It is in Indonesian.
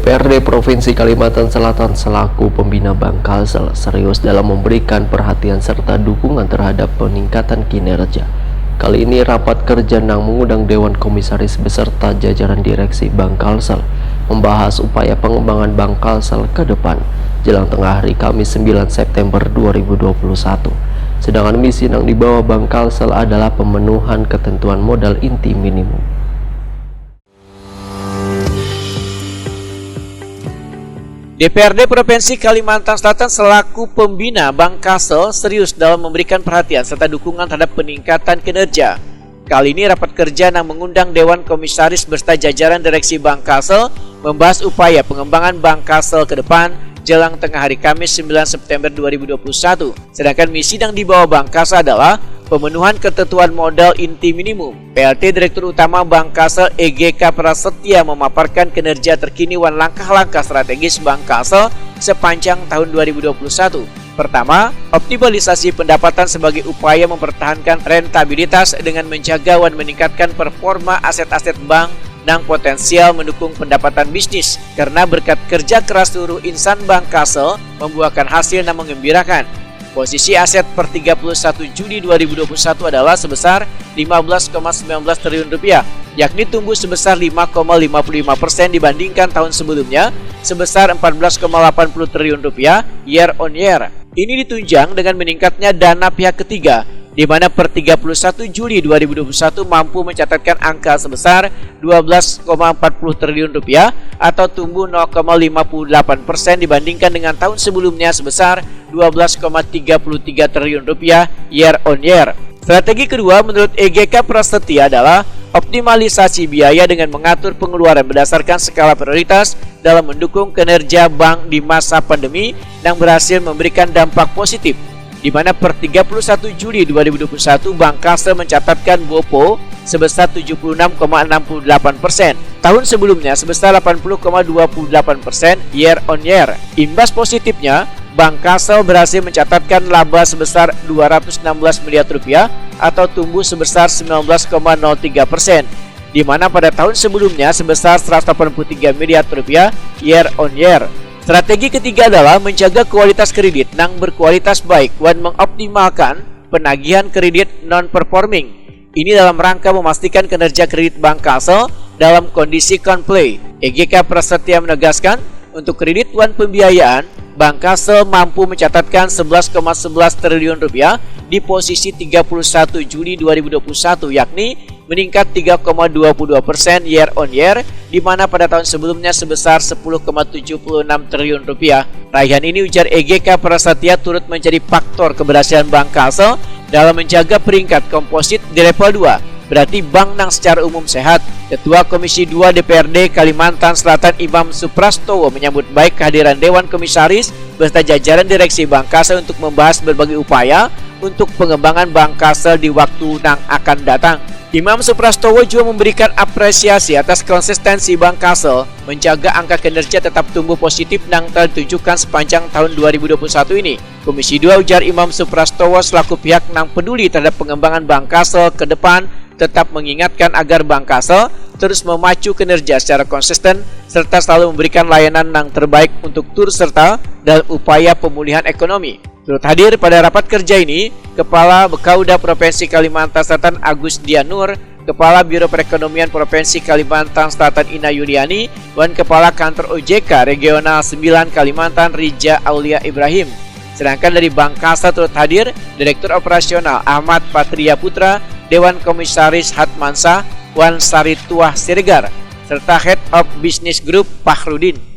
DPRD Provinsi Kalimantan Selatan selaku pembina Bank Kalsel serius dalam memberikan perhatian serta dukungan terhadap peningkatan kinerja. Kali ini rapat kerja Nang mengundang Dewan Komisaris beserta jajaran direksi Bank Kalsel membahas upaya pengembangan Bank Kalsel ke depan jelang tengah hari Kamis 9 September 2021. Sedangkan misi Nang dibawa Bank Kalsel adalah pemenuhan ketentuan modal inti minimum. DPRD Provinsi Kalimantan Selatan selaku pembina Bank Kalsel serius dalam memberikan perhatian serta dukungan terhadap peningkatan kinerja. Kali ini rapat kerja Nang mengundang Dewan Komisaris beserta jajaran direksi Bank Kalsel membahas upaya pengembangan Bank Kalsel ke depan jelang tengah hari Kamis 9 September 2021. Sedangkan misi yang dibawa Bank Kalsel adalah pemenuhan ketentuan modal inti minimum. PLT Direktur Utama Bank Kalsel EGK Prasetya memaparkan kinerja terkini dan langkah-langkah strategis Bank Kalsel sepanjang tahun 2021. Pertama, optimalisasi pendapatan sebagai upaya mempertahankan rentabilitas dengan menjaga dan meningkatkan performa aset-aset bank dan potensial mendukung pendapatan bisnis karena berkat kerja keras seluruh insan Bank Kalsel membuahkan hasil yang mengembirakan. Posisi aset per 31 Juli 2021 adalah sebesar 15,19 triliun rupiah, yakni tumbuh sebesar 5,55% dibandingkan tahun sebelumnya sebesar 14,80 triliun rupiah year on year. Ini ditunjang dengan meningkatnya dana pihak ketiga, di mana per 31 Juli 2021 mampu mencatatkan angka sebesar 12,40 triliun rupiah atau tumbuh 0,58% dibandingkan dengan tahun sebelumnya sebesar 12,33 triliun rupiah year on year. Strategi kedua menurut EGK Prasetya adalah optimalisasi biaya dengan mengatur pengeluaran berdasarkan skala prioritas dalam mendukung kinerja bank di masa pandemi yang berhasil memberikan dampak positif, di mana per 31 Juli 2021 Bank Kalsel mencatatkan BOPO sebesar 76,68%. Tahun sebelumnya sebesar 80,28% year on year. Imbas positifnya, Bank Kalsel berhasil mencatatkan laba sebesar 216 miliar rupiah atau tumbuh sebesar 19,03%, di mana pada tahun sebelumnya sebesar 183 miliar rupiah year on year. Strategi ketiga adalah menjaga kualitas kredit yang berkualitas baik dan mengoptimalkan penagihan kredit non-performing. Ini dalam rangka memastikan kinerja kredit Bank Kalsel dalam kondisi comply. EGK Prasetya menegaskan, untuk kredit dan pembiayaan, Bank Kalsel mampu mencatatkan 11,11 triliun rupiah di posisi 31 Juli 2021, yakni meningkat 3,22% year on year, di mana pada tahun sebelumnya sebesar 10,76 triliun rupiah. Raihan ini, ujar EGK Prasetya, turut menjadi faktor keberhasilan Bank Kalsel dalam menjaga peringkat komposit di level 2. Berarti bank yang secara umum sehat. Ketua Komisi 2 DPRD Kalimantan Selatan Imam Suprastowo menyambut baik kehadiran Dewan Komisaris beserta jajaran direksi Bank Kalsel untuk membahas berbagai upaya untuk pengembangan Bank Kalsel di waktu yang akan datang. Imam Suprastowo juga memberikan apresiasi atas konsistensi Bank Kalsel menjaga angka kinerja tetap tumbuh positif yang telah ditunjukkan sepanjang tahun 2021 ini. Komisi 2, ujar Imam Suprastowo, selaku pihak yang peduli terhadap pengembangan Bank Kalsel ke depan tetap mengingatkan agar Bank Kalsel terus memacu kinerja secara konsisten serta selalu memberikan layanan yang terbaik untuk turut serta dalam upaya pemulihan ekonomi. Turut hadir pada rapat kerja ini Kepala Bekauda Provinsi Kalimantan Selatan Agus Dianur, Kepala Biro Perekonomian Provinsi Kalimantan Selatan Ina Yuliani, dan Kepala Kantor OJK Regional 9 Kalimantan Rija Aulia Ibrahim. Sedangkan dari Bank Kalsel turut hadir Direktur Operasional Ahmad Patria Putra, Dewan Komisaris Hatmansa, Wan Sarituah Siregar, serta Head of Business Group Fakhrudin.